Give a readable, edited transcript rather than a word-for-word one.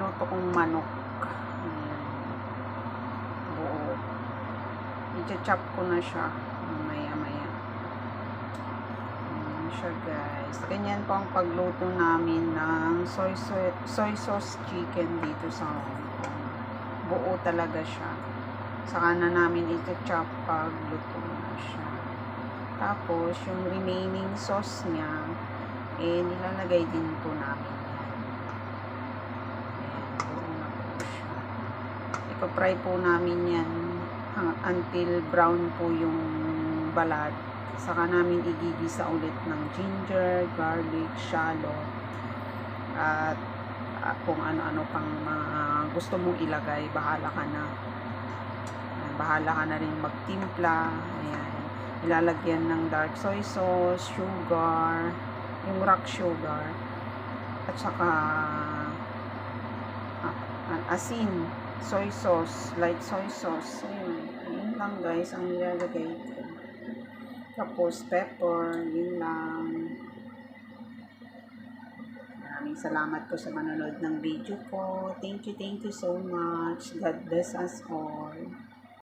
niluto kong manok. Ayan. Buo. I-chop ko na siya. Maya-maya. Ayan siya, guys. Ganyan po ang pagluto namin ng soy sauce chicken dito sa Hong Kong. Buo talaga siya. Saka na namin i-chop pag luto na siya. Tapos, yung remaining sauce niya, nilalagay din po namin yan. Ayan, buo na po siya. Iko-fry po namin yan until brown po yung balat. Saka namin igigisa ulit ng ginger, garlic, shallot, at kung ano-ano pang gusto mong ilagay, bahala ka na. Bahala ka na rin magtimpla. Ayan. Ilalagyan ng dark soy sauce, sugar, yung rock sugar, at saka asin, soy sauce, light soy sauce. Yun lang, guys, ang nilalagay ko. Tapos pepper, yun lang. Maraming salamat po sa manonood ng video ko. Thank you so much. God bless us all.